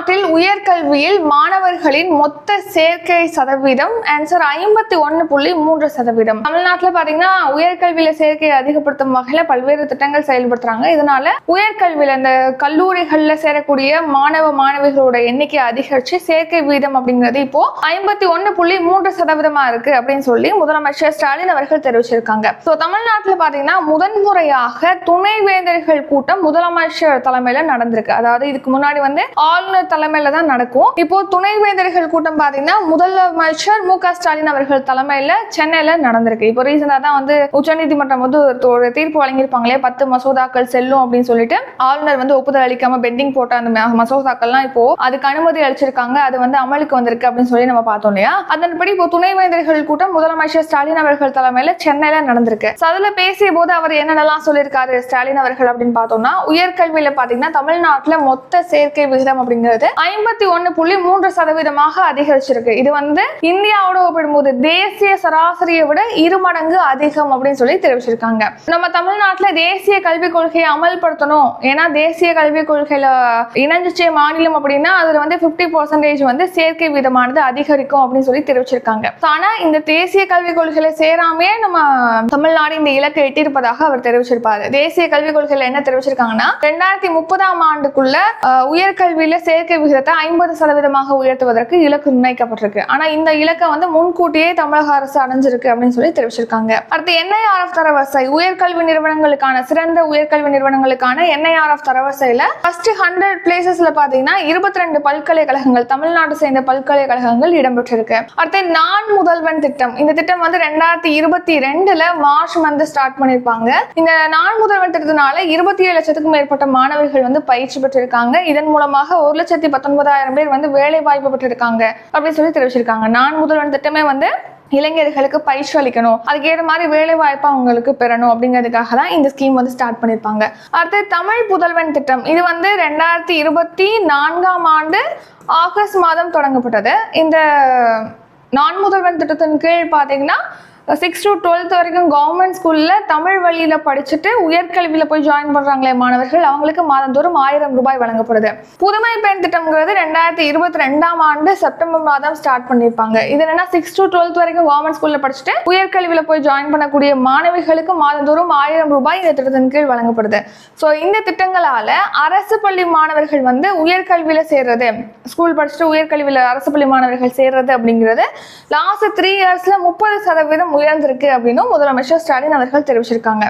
தமிழ்நாட்டில் உயர்கல்வியில் மாணவர்களின் மொத்த சேர்க்கை சதவீதம் ஆன்சர் 51.3%. தமிழ்நாட்டுல பாத்தீங்கன்னா உயர்கல்வியில சேர்க்கையை அதிகப்படுத்தும் வகையில பல்வேறு திட்டங்கள் செயல்படுத்துறாங்க. இதனால உயர்கல்வியில இந்த கல்லூரிகள்ல சேரக்கூடிய மாணவிகளோட எண்ணிக்கை அதிகரிச்சு சேர்க்கை வீதம் அப்படிங்கிறது இப்போ 51.3% இருக்கு அப்படின்னு சொல்லி முதலமைச்சர் ஸ்டாலின் அவர்கள் தெரிவிச்சிருக்காங்க. தமிழ்நாட்டுல பாத்தீங்கன்னா முதன்முறையாக துணைவேந்தர்கள் கூட்டம் முதலமைச்சர் தலைமையில நடந்திருக்கு. அதாவது இதுக்கு முன்னாடி ஆளுநர் தலைமையில தான் நடக்கும். இப்போ துணைவேந்தர்கள் கூட்டம் பாத்தீங்கன்னா முதலமைச்சர் மு.க. ஸ்டாலின் அவர்கள் தலைமையில சென்னையில நடந்திருக்கு. இப்போ ரீசெண்டா தான் உச்சநீதிமன்றம் ஒரு தீர்ப்பு வழங்கியிருப்பாங்களே 10 மசோதாக்கள் செல்லும் அப்படின்னு சொல்லிட்டு ஆளுநர் ஒப்புதல் அளிக்காம பெண்டிங் போட்ட அந்த மசோதாக்கள்லாம் இப்போ அதுக்கு அனுமதி அளிச்சிருக்காங்க. அது அமலுக்கு வந்திருக்கு அப்படின்னு சொல்லி நம்ம பார்த்தோம் இல்லையா. அதன்படி இப்போ துணைவேந்தர்கள் கூட்டம் முதலமைச்சர் ஸ்டாலின் அவர்கள் தலைமையில சென்னையில நடந்திருக்கு. அதுல பேசிய போது அவர் என்னென்னலாம் சொல்லியிருக்காரு ஸ்டாலின் அவர்கள் அப்படின்னு பார்த்தோம்னா, உயர்கல்வியில பாத்தீங்கன்னா தமிழ்நாட்டுல மொத்த சேர்க்கை விகிதம் அப்படிங்கிறது 51.3% அதிகரிச்சிருக்கு. இது இந்தியாவோட ஒப்பிடும்போது தேசிய சராசரியை விட 2 மடங்கு அதிகம் அப்படின்னு சொல்லி தெரிவிச்சிருக்காங்க. நம்ம தமிழ்நாட்டுல தேசிய கல்விக் கொள்கையை அமல்படுத்தணும். ஏன்னா தேசிய கல்விக் கொள்கையில இணைஞ்சிச்சே மாநிலம் அப்படின்னா அதுல 50% சேர்க்கை வீதமானது அதிகரிக்கும் அப்படின்னு சொல்லி தெரிவிச்சிருக்காங்க. ஆனா இந்த தேசிய கல்விக் கொள்கையில சேராமே நம்ம தமிழ்நாடு இந்த இலக்கை எட்டியிருப்பதாக அவர் தெரிவிச்சிருப்பாரு. தேசிய கல்விக் கொள்கையில என்ன தெரிவிச்சிருக்காங்கன்னா 2030ஆம் ஆண்டுக்குள்ள உயர்கல்வியில சேர்க்கை விகிதத்தை 50% உயர்த்துவதற்கு இலக்கு நிர்ணயிக்கப்பட்டிருக்கு. ஆனா இந்த இலக்கை முன்கூட்டியே தமிழக அரசு அடைஞ்சிருக்கு அப்படின்னு சொல்லி தெரிவிச்சிருக்காங்க. அடுத்து NIRF தரவரிசை உயர்கல்வி நிறுவனங்களுக்கான சிறந்த உயர்கல்வி நிறுவனங்களுக்கான NIRF தரவரிசையில ஃபர்ஸ்ட் 100 பிளேசஸ்ல பாத்தீங்கன்னா 22 பல்கலைக்கழகங்கள் தமிழ்நாடு சேர்ந்த பல்கலைக்கழகங்கள் இடம்பெற்றிருக்கு. அடுத்து நான் முதல்வன் திட்டம். இந்த திட்டம் 2022ல மார்ச் ஸ்டார்ட் பண்ணிருப்பாங்க. இந்த நான் முதல்வன் திட்டத்தினால 27 லட்சத்துக்கும் மேற்பட்ட மாணவர்கள் பயிற்சி பெற்றிருக்காங்க. இதன் மூலமாக 1,19,000 பேர் வேலை வாய்ப்பு பெற்றிருக்காங்க அப்படின்னு சொல்லி தெரிவிச்சிருக்காங்க. நான் முதல்வன் திட்டமே இளைஞர்களுக்கு பயிற்சி அளிக்கணும், அதுக்கேற்ற மாதிரி வேலை வாய்ப்பு அவங்களுக்கு பெறணும் அப்படிங்கிறதுக்காக தான் இந்த ஸ்கீம் ஸ்டார்ட் பண்ணிருப்பாங்க. அடுத்து தமிழ் புதல்வன் திட்டம். இது 2024ஆம் ஆண்டு ஆகஸ்ட் மாதம் தொடங்கப்பட்டது. இந்த நான் முதல்வன் திட்டத்தின் கீழ் பாத்தீங்கன்னா 6 to 12 வரைக்கும் கவர்மெண்ட் ஸ்கூல்ல தமிழ் வழியில படிச்சுட்டு உயர்கல்வியில போய் ஜாயின் பண்றாங்களே மாணவர்கள், அவங்களுக்கு மாதந்தோறும் 1000 ரூபாய் வழங்கப்படுது. புதுமை பெண் திட்டம்ங்கிறது 2022ஆம் ஆண்டு செப்டம்பர் மாதம் ஸ்டார்ட் பண்ணிருப்பாங்க. இது என்னன்னா 6 to 12 வரைக்கும் கவர்மெண்ட் ஸ்கூல்ல படிச்சுட்டு உயர்கல்வியில போய் ஜாயின் பண்ணக்கூடிய மாணவிகளுக்கு மாதந்தோறும் 1000 ரூபாய் இந்த திட்டத்தின் கீழ் வழங்கப்படுது. இந்த திட்டங்களால அரசு பள்ளி மாணவர்கள் உயர்கல்வியில சேர்றது, ஸ்கூல் படிச்சுட்டு உயர்கல்வியில அரசு பள்ளி மாணவர்கள் சேர்றது அப்படிங்கிறது லாஸ்ட் 3 இயர்ஸ்ல 30% உயர்ந்திருக்கு அப்படின்னு முதலமைச்சர் ஸ்டாலின் அவர்கள் தெரிவிச்சிருக்காங்க.